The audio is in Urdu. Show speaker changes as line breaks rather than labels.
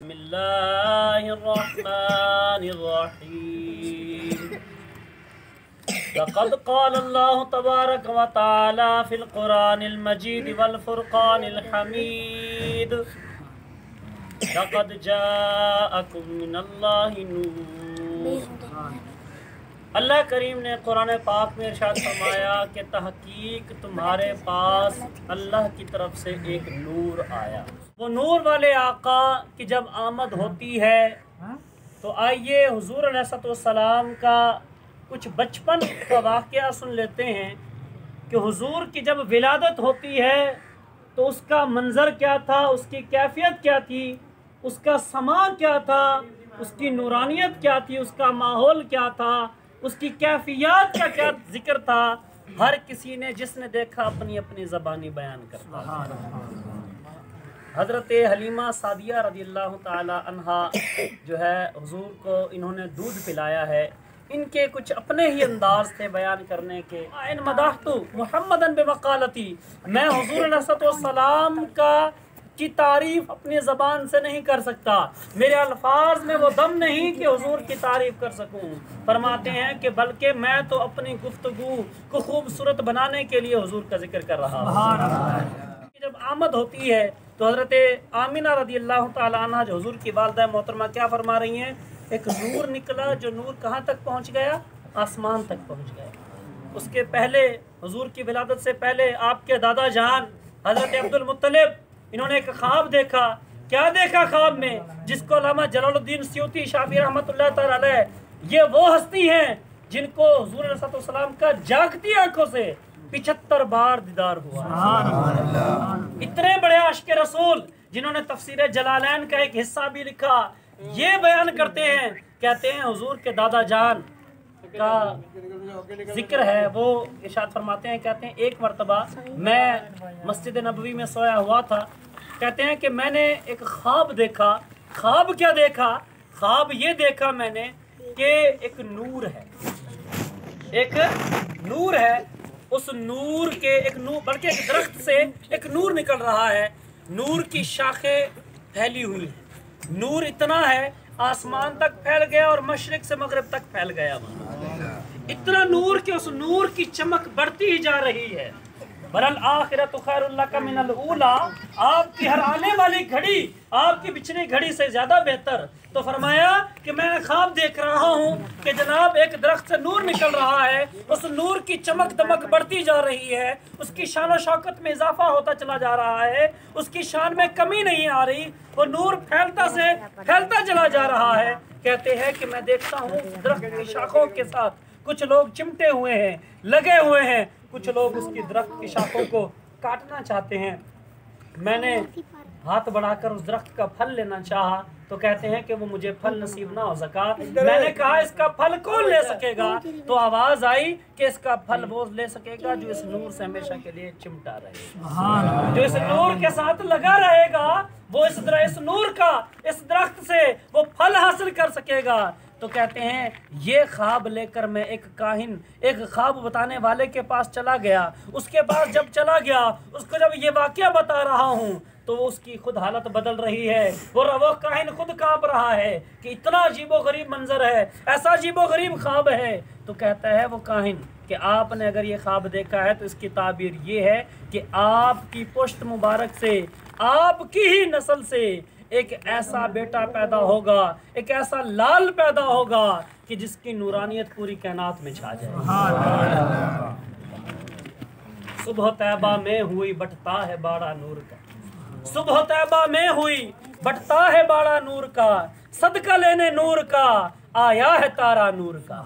بسم الله الرحمن الرحيم لقد قال الله تبارك وتعالى في القرآن المجيد والفرقان الحميد لقد جاءكم من الله نور۔ اللہ کریم نے قرآن پاک میں ارشاد فرمایا کہ تحقیق تمہارے پاس اللہ کی طرف سے ایک نور آیا۔ وہ نور والے آقا کی جب آمد ہوتی ہے تو آئیے حضور علیہ السلام کا کچھ بچپن کا واقعہ سن لیتے ہیں کہ حضور کی جب ولادت ہوتی ہے تو اس کا منظر کیا تھا، اس کی کیفیت کیا تھی، اس کا سما کیا تھا، اس کی نورانیت کیا تھی، اس کا ماحول کیا تھا، اس کی کیفیات کا کیا ذکر تھا۔ ہر کسی نے جس نے دیکھا اپنی اپنی زبانی بیان کرتا۔ حضرت حلیمہ سعدیہ رضی اللہ تعالی عنہا جو ہے حضور کو انہوں نے دودھ پلایا ہے، ان کے کچھ اپنے ہی انداز تھے بیان کرنے کے۔ ان مدحت محمدًا بمقالتی، میں حضور علیہ السلام کی تعریف اپنی زبان سے نہیں کر سکتا، میرے الفاظ میں وہ دم نہیں کہ حضور کی تعریف کر سکوں۔ فرماتے ہیں کہ بلکہ میں تو اپنی گفتگو کو خوبصورت بنانے کے لیے حضور کا ذکر کر رہا ہوں۔ جب آمد ہوتی ہے تو حضرت آمینہ رضی اللہ تعالیٰ عنہ جو حضور کی والدہ محترمہ کیا فرما رہی ہیں، ایک نور نکلا جو نور کہاں تک پہنچ گیا، آسمان تک پہنچ گیا۔ اس کے پہلے حضور کی ولادت سے پہلے آپ کے دادا جان حضرت عبد المطلب انہوں نے ایک خواب دیکھا۔ کیا دیکھا خواب میں، جس کو علامہ جلال الدین سیوطی شافعی رحمۃ اللہ تعالی علیہ یہ وہ ہستی ہیں جن کو حضور علیہ السلام کا جاگتی آنکھوں سے 75 بار دیدار ہوا۔ اتنے بڑے عاشق رسول جنہوں نے تفسیر جلالین کا ایک حصہ بھی لکھا، یہ بیان کرتے ہیں، کہتے ہیں حضور کے دادا جان کا ذکر ہے، وہ ارشاد فرماتے ہیں، کہتے ہیں ایک مرتبہ میں مسجد نبوی میں سویا ہوا تھا، کہتے ہیں کہ میں نے ایک خواب دیکھا۔ خواب کیا دیکھا؟ خواب یہ دیکھا میں نے کہ ایک نور ہے، ایک نور ہے، اس نور کے ایک نور بلکہ ایک درخت سے ایک نور نکل رہا ہے، نور کی شاخیں پھیلی ہوئی ہیں، نور اتنا ہے آسمان تک پھیل گیا اور مشرق سے مغرب تک پھیل گیا، اتنا نور کہ اس نور کی چمک بڑھتی ہی جا رہی ہے۔ وَلَلْآخِرَةُ خَيْرٌ لَكَ مِنَ الْأُولَىٰ، آپ کی ہر آنے والی گھڑی آپ کی پچھلی گھڑی سے زیادہ بہتر۔ تو فرمایا کہ میں خواب دیکھ رہا ہوں کہ جناب ایک درخت سے نور نکل رہا ہے، اس نور کی چمک دمک بڑھتی جا رہی ہے، اس کی شان و شوکت میں اضافہ ہوتا چلا جا رہا ہے، اس کی شان میں کمی نہیں آ رہی، وہ نور پھیلتا چلا جا رہا ہے۔ کہتے ہیں کہ میں دیکھتا ہوں درخت کی شاخوں کے ساتھ کچھ لوگ چمٹے ہوئے ہیں، لگے ہوئے ہیں، کچھ لوگ اس کی درخت کی شاخوں کو کاٹنا چاہتے ہیں۔ میں نے ہاتھ بڑھا کر اس درخت کا پھل لینا چاہا تو کہتے ہیں کہ وہ مجھے پھل نصیب نہ ہو سکا۔ میں نے کہا اس کا پھل کون لے سکے گا؟ تو آواز آئی کہ اس کا پھل وہ لے سکے گا جو اس نور سے ہمیشہ کے لیے چمٹا رہے، جو اس نور کے ساتھ لگا رہے گا، وہ اس نور کا اس درخت سے وہ پھل حاصل کر سکے گا۔ تو کہتے ہیں یہ خواب لے کر میں ایک کاہن، ایک خواب بتانے والے کے پاس چلا گیا۔ اس کے پاس جب چلا گیا، اس کو جب یہ واقعہ بتا رہا ہوں تو اس کی خود حالت بدل رہی ہے، وہ کاہن خود کانپ رہا ہے کہ اتنا عجیب و غریب منظر ہے، ایسا عجیب و غریب خواب ہے۔ تو کہتا ہے وہ کاہن کہ آپ نے اگر یہ خواب دیکھا ہے تو اس کی تعبیر یہ ہے کہ آپ کی پشت مبارک سے، آپ کی ہی نسل سے ایک ایسا بیٹا پیدا ہوگا، ایک ایسا لال پیدا ہوگا کہ جس کی نورانیت پوری کائنات میں چھا جائے۔ صبح طیبہ میں ہوئی بٹتا ہے باڑا نور کا، صبح طیبہ میں ہوئی بٹتا ہے باڑا نور کا، صدقہ لینے نور کا آیا ہے تارا نور کا۔